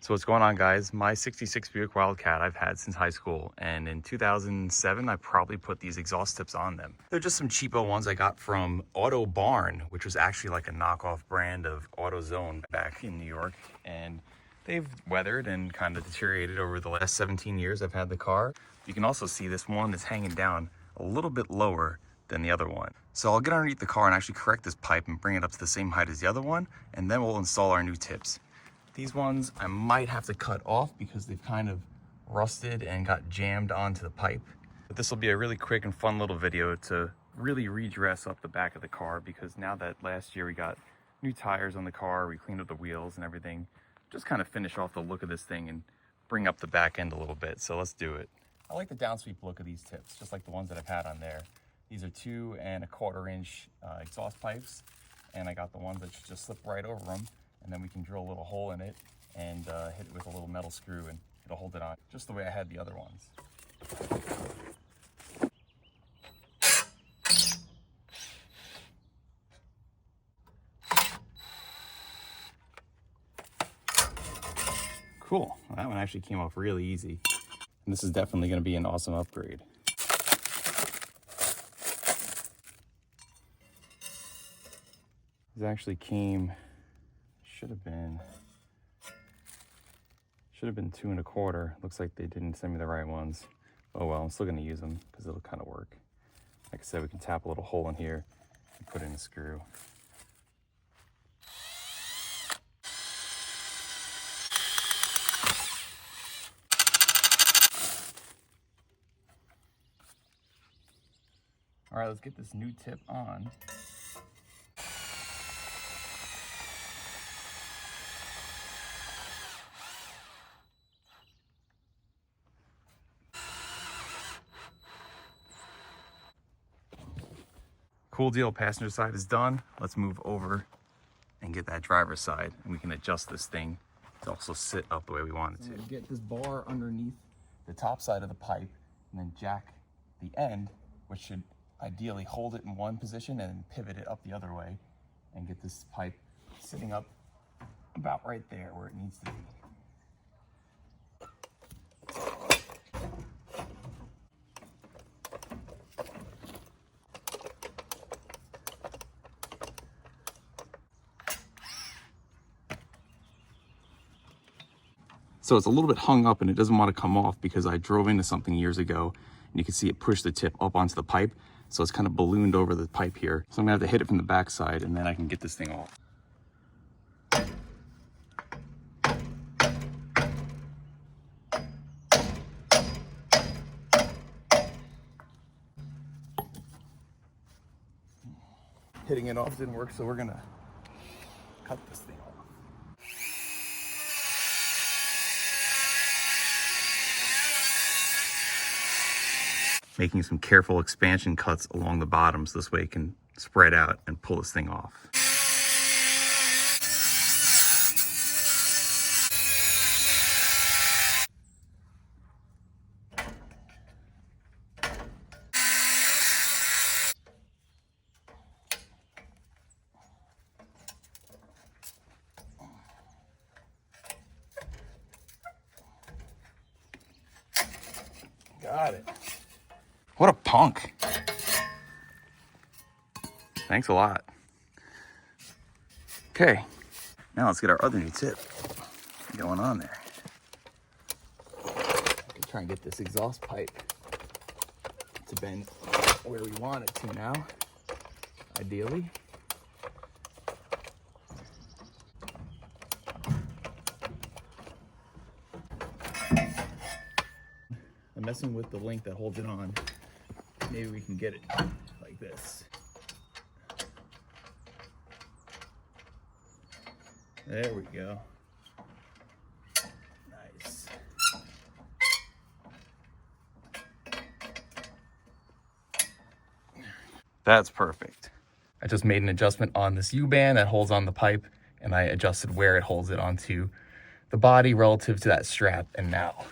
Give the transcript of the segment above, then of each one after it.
So what's going on, guys? My 66 Buick Wildcat I've had since high school, and in 2007 I probably put these exhaust tips on them. They're just some cheapo ones I got from Auto Barn, which was actually like a knockoff brand of AutoZone back in New York, and they've weathered and kind of deteriorated over the last 17 years I've had the car. You can also see this one is hanging down a little bit lower than the other one. So I'll get underneath the car and actually correct this pipe and bring it up to the same height as the other one, and then we'll install our new tips. These ones I might have to cut off because they've kind of rusted and got jammed onto the pipe. But this will be a really quick and fun little video to really redress up the back of the car, because now that last year we got new tires on the car, we cleaned up the wheels and everything, just kind of finish off the look of this thing and bring up the back end a little bit. So let's do it. I like the downsweep look of these tips, just like the ones that I've had on there. These are 2 1/4 inch exhaust pipes, and I got the ones that should just slip right over them. And then we can drill a little hole in it and hit it with a little metal screw, and it'll hold it on, just the way I had the other ones. Cool, well, that one actually came off really easy. And this is definitely gonna be an awesome upgrade. This actually came, should have been 2 1/4. Looks like they didn't send me the right ones. Oh well, I'm still gonna use them because it'll kind of work. Like I said, we can tap a little hole in here and put in a screw. All right, let's get this new tip on. Cool deal, passenger side is done. Let's move over and get that driver's side, and we can adjust this thing to also sit up the way we want it to. Get this bar underneath the top side of the pipe and then jack the end, which should ideally hold it in one position and then pivot it up the other way, and get this pipe sitting up about right there where it needs to be. So it's a little bit hung up and it doesn't want to come off because I drove into something years ago and you can see it push the tip up onto the pipe. So it's kind of ballooned over the pipe here. So I'm gonna have to hit it from the back side and then I can get this thing off. Hitting it off didn't work, so we're gonna cut this thing off. Making some careful expansion cuts along the bottoms. This way it can spread out and pull this thing off. Got it. What a punk. Thanks a lot. Okay, now let's get our other new tip going on there. Try and get this exhaust pipe to bend where we want it to now, ideally. I'm messing with the link that holds it on. Maybe we can get it like this. There we go. Nice. That's perfect. I just made an adjustment on this U-band that holds on the pipe, and I adjusted where it holds it onto the body relative to that strap, and now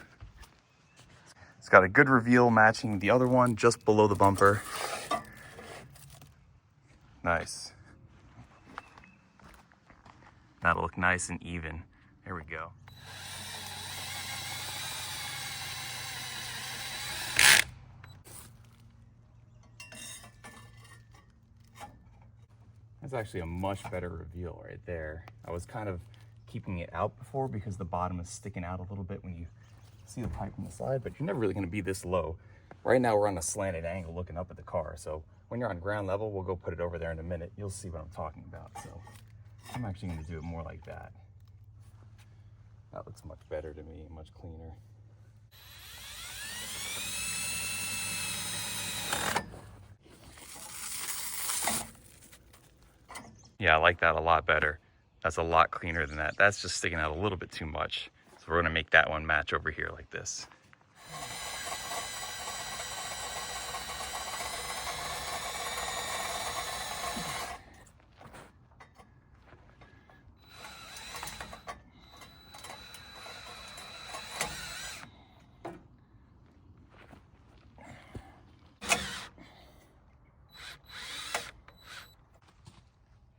it's got a good reveal matching the other one just below the bumper. Nice. That'll look nice and even. There we go. That's actually a much better reveal right there. I was kind of keeping it out before because the bottom is sticking out a little bit when you see the pipe on the side, but you're never really going to be this low. Right now we're on a slanted angle looking up at the car, so when you're on ground level, we'll go put it over there in a minute. You'll see what I'm talking about. So I'm actually going to do it more like that. That looks much better to me, much cleaner. Yeah, I like that a lot better. That's a lot cleaner than that. That's just sticking out a little bit too much. So we're gonna make that one match over here like this.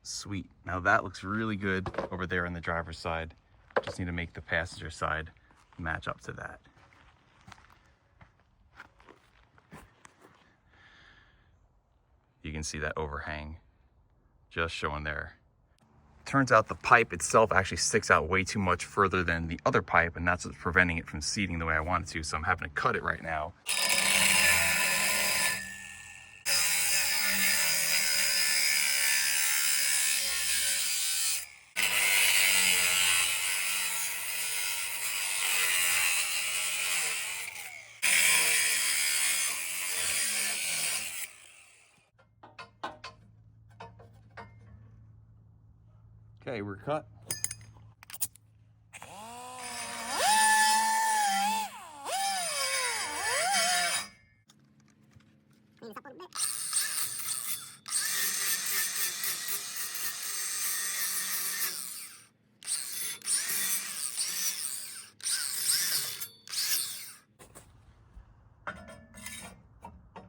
Sweet. Now that looks really good over there on the driver's side. Just need to make the passenger side match up to that. You can see that overhang just showing there. Turns out the pipe itself actually sticks out way too much further than the other pipe, and that's what's preventing it from seating the way I want it to, so I'm having to cut it right now. Okay, we're cut.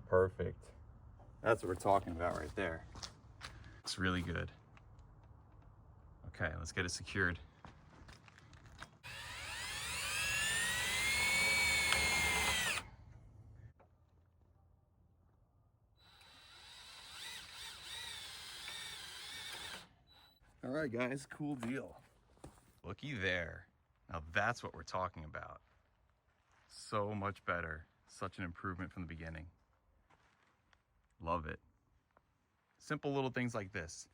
Perfect. That's what we're talking about right there. It's really good. Okay, let's get it secured. All right, guys, cool deal. Looky there. Now that's what we're talking about. So much better. Such an improvement from the beginning. Love it. Simple little things like this.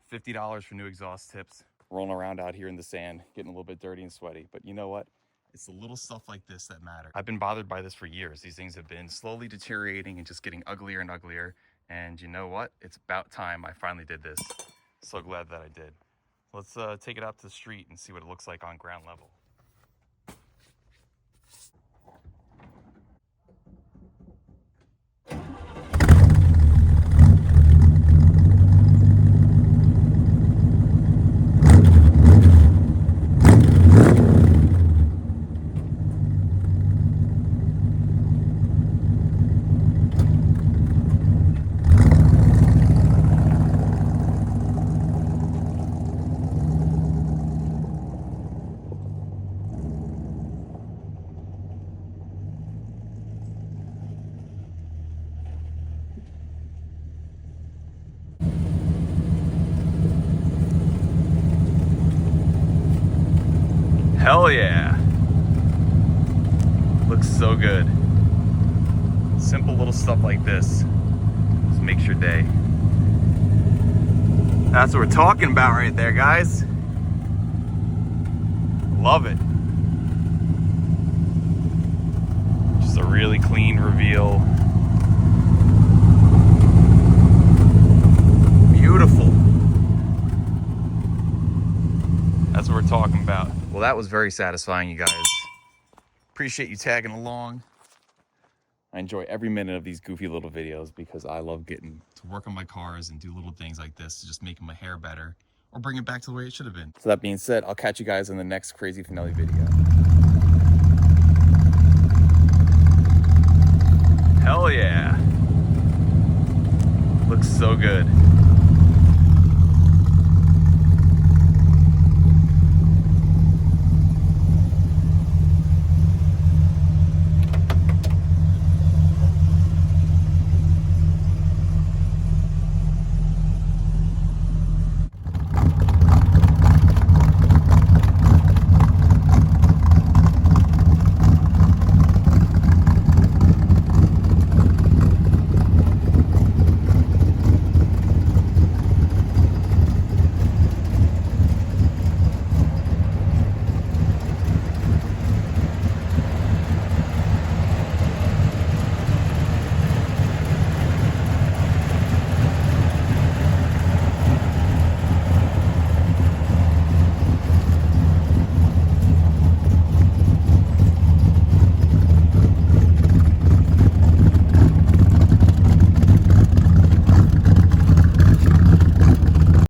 $50 for new exhaust tips. Rolling around out here in the sand, getting a little bit dirty and sweaty. But you know what? It's the little stuff like this that matter. I've been bothered by this for years. These things have been slowly deteriorating and just getting uglier and uglier. And you know what? It's about time I finally did this. So glad that I did. Let's take it out to the street and see what it looks like on ground level. Hell yeah. Looks so good. Simple little stuff like this just makes your day. That's what we're talking about right there, guys. Love it. Just a really clean reveal. Beautiful. That's what we're talking about. Well, that was very satisfying, you guys. Appreciate you tagging along. I enjoy every minute of these goofy little videos because I love getting to work on my cars and do little things like this to just make my hair better or bring it back to the way it should have been. So that being said, I'll catch you guys in the next Crazy Finelli video. Hell yeah. Looks so good.